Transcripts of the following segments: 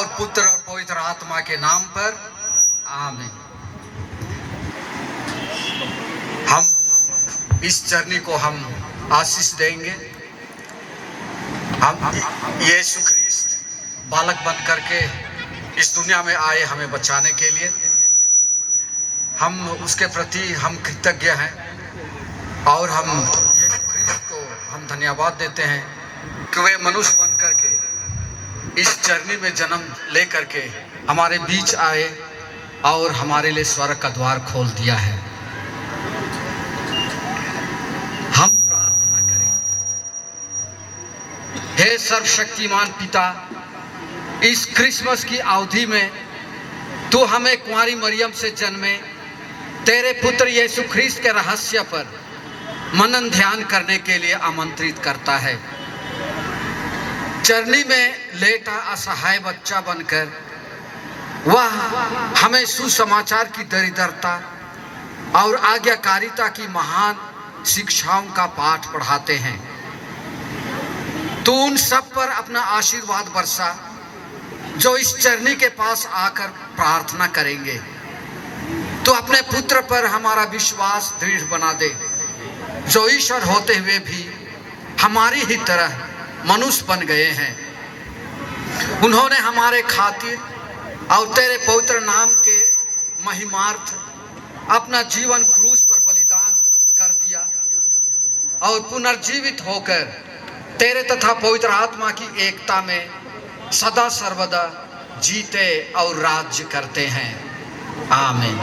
और पुत्र और पवित्र आत्मा के नाम पर आमीन। हम इस जर्नी को हम आशीष देंगे। हम यीशु ख्रीस्त बालक बन करके इस दुनिया में आए हमें बचाने के लिए। हम उसके प्रति हम कृतज्ञ हैं और हम यीशु ख्रीस्त को हम धन्यवाद देते हैं कि वे मनुष्य बन करके इस जर्नी में जन्म ले करके हमारे बीच आए और हमारे लिए स्वर्ग का द्वार खोल दिया है। हम प्रार्थना करें। हे सर्वशक्तिमान पिता, इस क्रिसमस की अवधि में तू हमें कुंवारी मरियम से जन्मे तेरे पुत्र यीशु ख्रीस्त के रहस्य पर मनन ध्यान करने के लिए आमंत्रित करता है। जर्नी में लेटा असहाय बच्चा बनकर वह हमें सुसमाचार की दरिद्रता और आज्ञाकारिता की महान शिक्षाओं का पाठ पढ़ाते हैं। तू उन सब पर अपना आशीर्वाद बरसा जो इस जर्नी के पास आकर प्रार्थना करेंगे। तू अपने पुत्र पर हमारा विश्वास दृढ़ बना दे, जो ईश्वर होते हुए भी हमारी ही तरह मनुष्य बन गए हैं। उन्होंने हमारे खातिर और तेरे पवित्र नाम के महिमार्थ अपना जीवन क्रूस पर बलिदान कर दिया और पुनर्जीवित होकर तेरे तथा पवित्र आत्मा की एकता में सदा सर्वदा जीते और राज्य करते हैं। आमीन।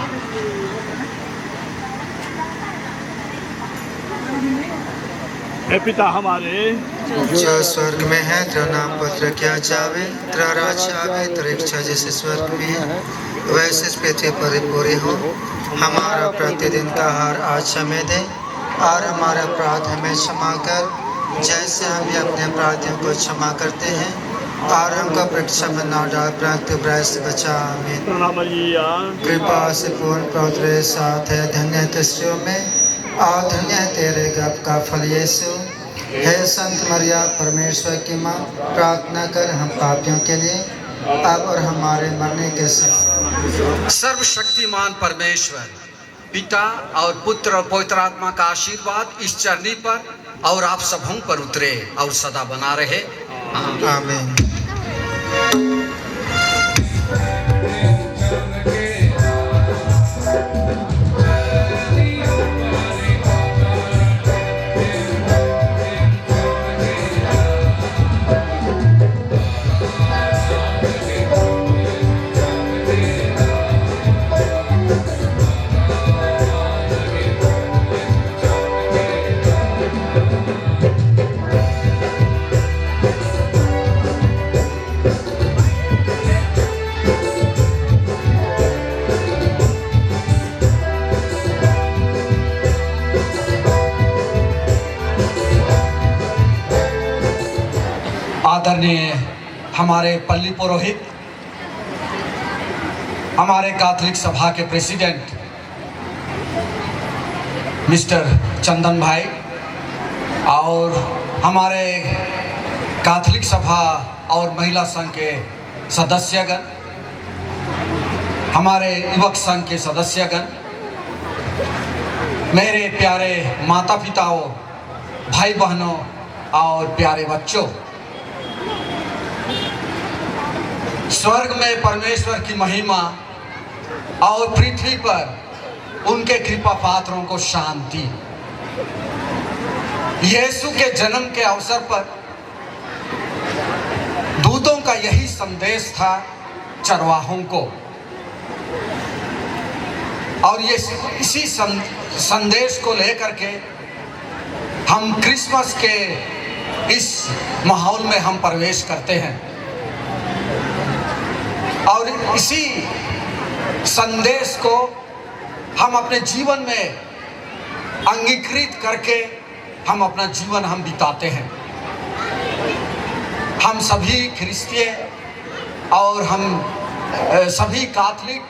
हे पिता हमारे जो स्वर्ग में है, तेरा नाम पवित्र किया जावे, तेरा राज्य आवे, तेरी इच्छा जैसे स्वर्ग में है वैसे इस पृथ्वी पर पूरी हो। हमारा प्रतिदिन का आहार आज हमें दे और हमारा अपराध हमें क्षमा कर, जैसे हम भी अपने अपराधियों को क्षमा करते हैं, और हमको परीक्षा में न डाल परंतु बुराई से बचा। आमीन। कृपा से पूर्ण प्रभु साथ है, धन्य है स्त्रियों में और धन्य है तेरे गर्भ का फल यीशु। हे संत मरिया परमेश्वर की माँ, प्रार्थना कर हम पापियों के लिए अब और हमारे मरने के समय। सर्वशक्तिमान परमेश्वर पिता और पुत्र और पवित्र आत्मा का आशीर्वाद इस चरनी पर और आप सबों पर उतरे और सदा बना रहे। आमीन। आदरणीय हमारे पल्ली पुरोहित, हमारे कैथोलिक सभा के प्रेसिडेंट मिस्टर चंदन भाई और हमारे कैथोलिक सभा और महिला संघ के सदस्यगण, हमारे युवक संघ के सदस्यगण, मेरे प्यारे माता पिताओं, भाई बहनों और प्यारे बच्चों, स्वर्ग में परमेश्वर की महिमा और पृथ्वी पर उनके कृपा पात्रों को शांति। यीशु के जन्म के अवसर पर दूतों का यही संदेश था चरवाहों को, और ये इसी संदेश को लेकर के हम क्रिसमस के इस माहौल में हम प्रवेश करते हैं और इसी संदेश को हम अपने जीवन में अंगीकृत करके हम अपना जीवन हम बिताते हैं। हम सभी क्रिश्चियन और हम सभी कैथोलिक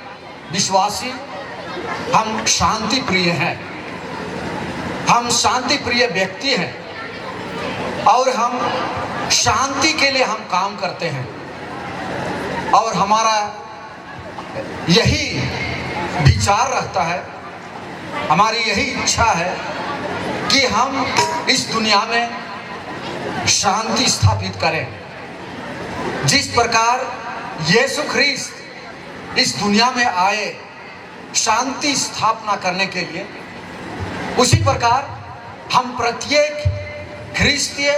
विश्वासी हम शांति प्रिय हैं, हम शांति प्रिय व्यक्ति हैं और हम शांति के लिए हम काम करते हैं। और हमारा यही विचार रहता है, हमारी यही इच्छा है कि हम इस दुनिया में शांति स्थापित करें। जिस प्रकार यीशु ख्रीस्त इस दुनिया में आए शांति स्थापना करने के लिए, उसी प्रकार हम प्रत्येक ख्रिस्तीय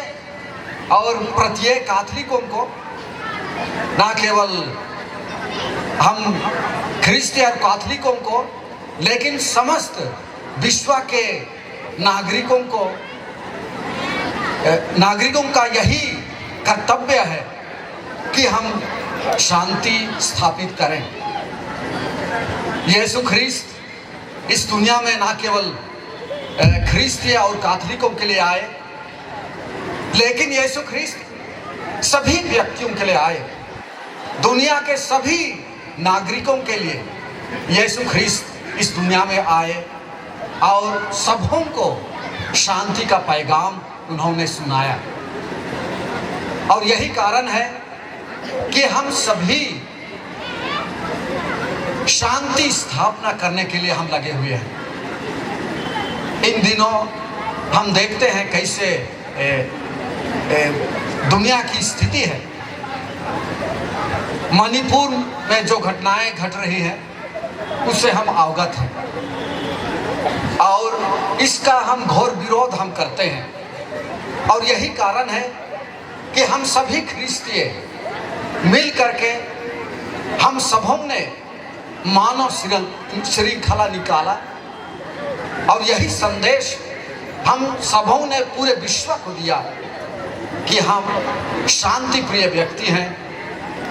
और प्रत्येक कैथोलिकों को, ना केवल हम ख्रिस्तीय और कैथोलिकों को, लेकिन समस्त विश्व के नागरिकों का यही कर्तव्य है कि हम शांति स्थापित करें। यीशु ख्रीस्त इस दुनिया में ना केवल ख्रिस्तीय और कैथोलिकों के लिए आए, लेकिन यीशु ख्रीस्त सभी व्यक्तियों के लिए आए। दुनिया के सभी नागरिकों के लिए यीशु ख्रीस्त इस दुनिया में आए और सबों को शांति का पैगाम उन्होंने सुनाया। और यही कारण है कि हम सभी शांति स्थापना करने के लिए हम लगे हुए हैं। इन दिनों हम देखते हैं कैसे दुनिया की स्थिति है। मणिपुर में जो घटनाएं घट रही हैं उससे हम अवगत हैं और इसका हम घोर विरोध हम करते हैं। और यही कारण है कि हम सभी ख्रिस्तीय मिल करके हम सबों ने मानव श्रृंखला निकाला और यही संदेश हम सबों ने पूरे विश्व को दिया कि हम शांति प्रिय व्यक्ति हैं।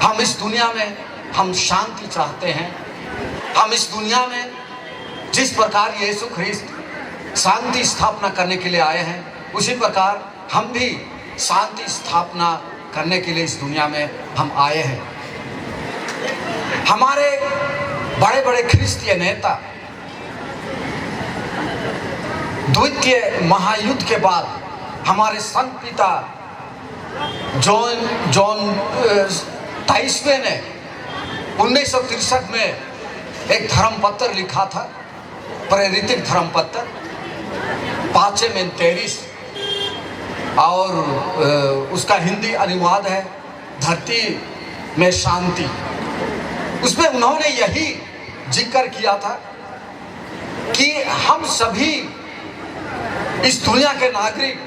हम इस दुनिया में हम शांति चाहते हैं। हम इस दुनिया में जिस प्रकार यीशु ख्रीस्त शांति स्थापना करने के लिए आए हैं, उसी प्रकार हम भी शांति स्थापना करने के लिए इस दुनिया में हम आए हैं। हमारे बड़े बड़े ख्रिस्तीय नेता द्वितीय महायुद्ध के बाद हमारे संत पिता जॉन 23वें ने 1963 में एक धर्मपत्र लिखा था, प्रेरित धर्मपत्र पाचे में 23, और उसका हिंदी अनुवाद है धरती में शांति। उसमें उन्होंने यही जिक्र किया था कि हम सभी इस दुनिया के नागरिक,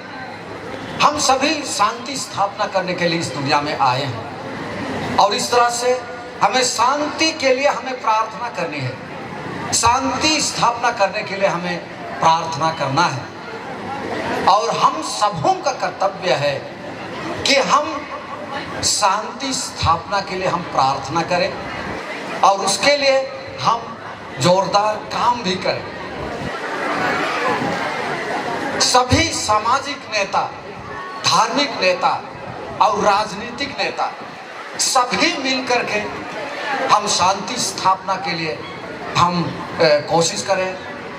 हम सभी शांति स्थापना करने के लिए इस दुनिया में आए हैं और इस तरह से हमें शांति के लिए हमें प्रार्थना करनी है। शांति स्थापना करने के लिए हमें प्रार्थना करना है और हम सबों का कर्तव्य है कि हम शांति स्थापना के लिए हम प्रार्थना करें और उसके लिए हम जोरदार काम भी करें। सभी सामाजिक नेता, धार्मिक नेता और राजनीतिक नेता सभी मिलकर के हम शांति स्थापना के लिए हम कोशिश करें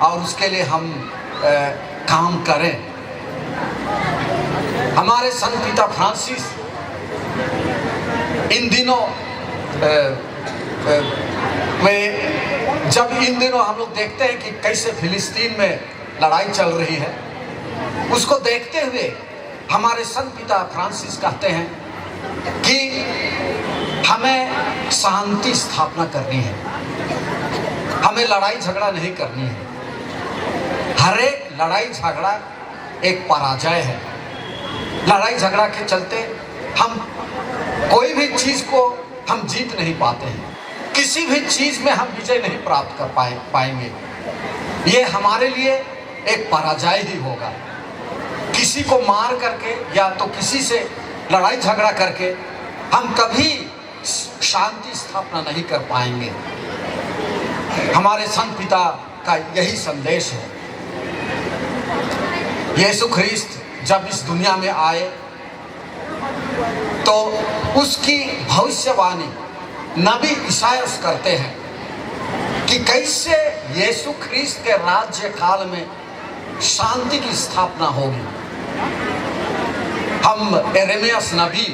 और उसके लिए हम काम करें। हमारे संत पिता फ्रांसिस इन दिनों में, जब इन दिनों हम लोग देखते हैं कि कैसे फिलिस्तीन में लड़ाई चल रही है, उसको देखते हुए हमारे संत पिता फ्रांसिस कहते हैं कि हमें शांति स्थापना करनी है, हमें लड़ाई झगड़ा नहीं करनी है। हर एक लड़ाई झगड़ा एक पराजय है। लड़ाई झगड़ा के चलते हम कोई भी चीज को हम जीत नहीं पाते हैं, किसी भी चीज में हम विजय नहीं प्राप्त कर पाएंगे। ये हमारे लिए एक पराजय ही होगा। किसी को मार करके या तो किसी से लड़ाई झगड़ा करके हम कभी शांति स्थापना नहीं कर पाएंगे। हमारे संत पिता का यही संदेश है। यीशु ख्रीस्त जब इस दुनिया में आए तो उसकी भविष्यवाणी नबी ईसायास करते हैं कि कैसे यीशु ख्रीस्त के राज्य काल में शांति की स्थापना होगी। हम यिर्मयाह नबी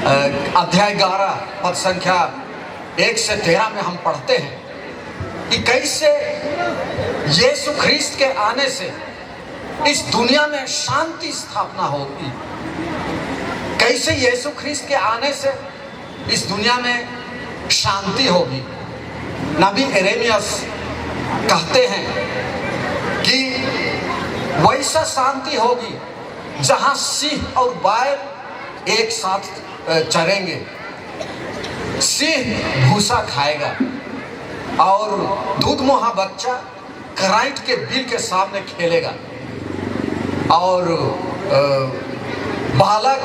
अध्याय 11 पद संख्या 1 से 13 में हम पढ़ते हैं कि कैसे यीशु ख्रीस्त के आने से इस दुनिया में शांति स्थापना होगी। कैसे यीशु ख्रीस्त के आने से इस दुनिया में शांति होगी। नबी यिर्मयाह कहते हैं कि वैसा शांति होगी जहां सिंह और बैल एक साथ चरेंगे। सिंह भूसा खाएगा और दूध मुहा बच्चा कराइट के बिल के सामने खेलेगा और बालक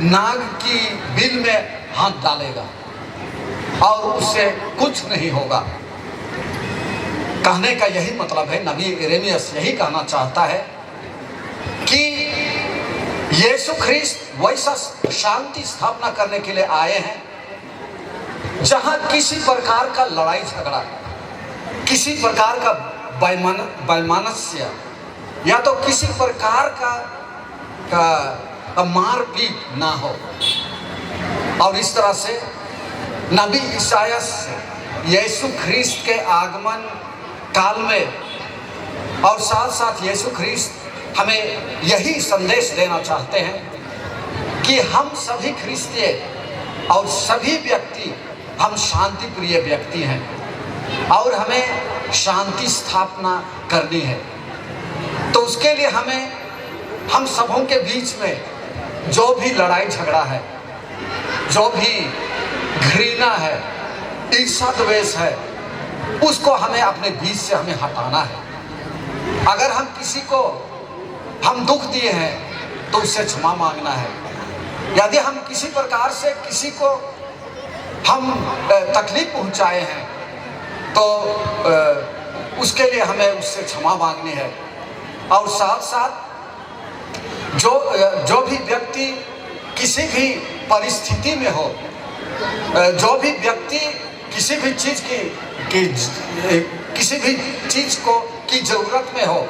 नाग की बिल में हाथ डालेगा और उससे कुछ नहीं होगा। कहने का यही मतलब है, नबी यिर्मयाह यही कहना चाहता है कि यीशु ख्रीस्त वैसा शांति स्थापना करने के लिए आए हैं जहां किसी प्रकार का लड़ाई झगड़ा, किसी प्रकार का वैमनस्य या तो किसी प्रकार का मारपीट ना हो। और इस तरह से नबी ईसायाह यीशु ख्रीस्त के आगमन काल में और साथ साथ यीशु ख्रीस्त हमें यही संदेश देना चाहते हैं कि हम सभी ख्रिस्तीय और सभी व्यक्ति हम शांति प्रिय व्यक्ति हैं और हमें शांति स्थापना करनी है। तो उसके लिए हमें हम सबों के बीच में जो भी लड़ाई झगड़ा है, जो भी घृणा है, ईर्ष्या द्वेष है, उसको हमें अपने बीच से हमें हटाना है। अगर हम किसी को हम दुख दिए हैं तो उससे क्षमा मांगना है। यदि हम किसी प्रकार से किसी को हम तकलीफ पहुंचाए हैं तो उसके लिए हमें उससे क्षमा मांगनी है। और साथ साथ जो भी व्यक्ति किसी भी परिस्थिति में हो, जो भी व्यक्ति किसी भी चीज को की जरूरत में हो,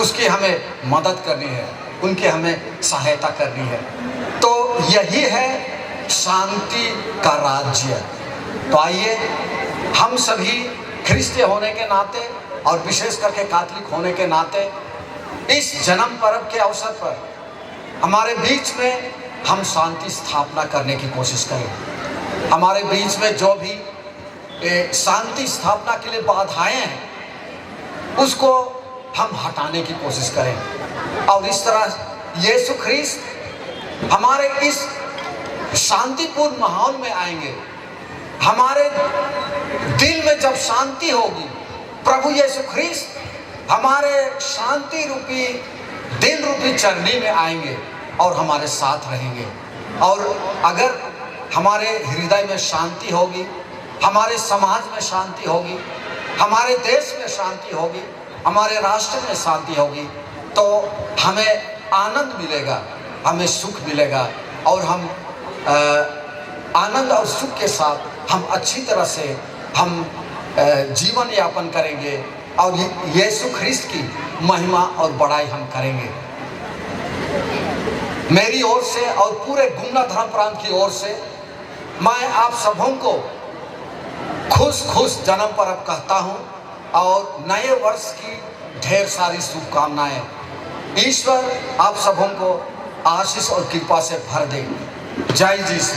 उसकी हमें मदद करनी है, उनकी हमें सहायता करनी है। तो यही है शांति का राज्य। तो आइए हम सभी ख्रिस्तीय होने के नाते और विशेष करके कैथोलिक होने के नाते इस जन्म पर्व के अवसर पर हमारे बीच में हम शांति स्थापना करने की कोशिश करें। हमारे बीच में जो भी शांति स्थापना के लिए बाधाएं हैं उसको हम हटाने की कोशिश करें। और इस तरह यीशु ख्रीस्त हमारे इस शांतिपूर्ण माहौल में आएंगे। हमारे दिल में जब शांति होगी, प्रभु यीशु ख्रीस्त हमारे शांति रूपी दिल रूपी चरनी में आएंगे और हमारे साथ रहेंगे। और अगर हमारे हृदय में शांति होगी, हमारे समाज में शांति होगी, हमारे देश में शांति होगी, हमारे राष्ट्र में शांति होगी, तो हमें आनंद मिलेगा, हमें सुख मिलेगा और हम आनंद और सुख के साथ हम अच्छी तरह से हम जीवन यापन करेंगे और यीशु ख्रीस्त की महिमा और बड़ाई हम करेंगे। मेरी ओर से और पूरे गुमना धर्म प्रांत की ओर से मैं आप सबों को खुश जन्म पर्व कहता हूँ और नए वर्ष की ढेर सारी शुभकामनाएं। ईश्वर आप सबों को आशीष और कृपा से भर दे। जय जी से।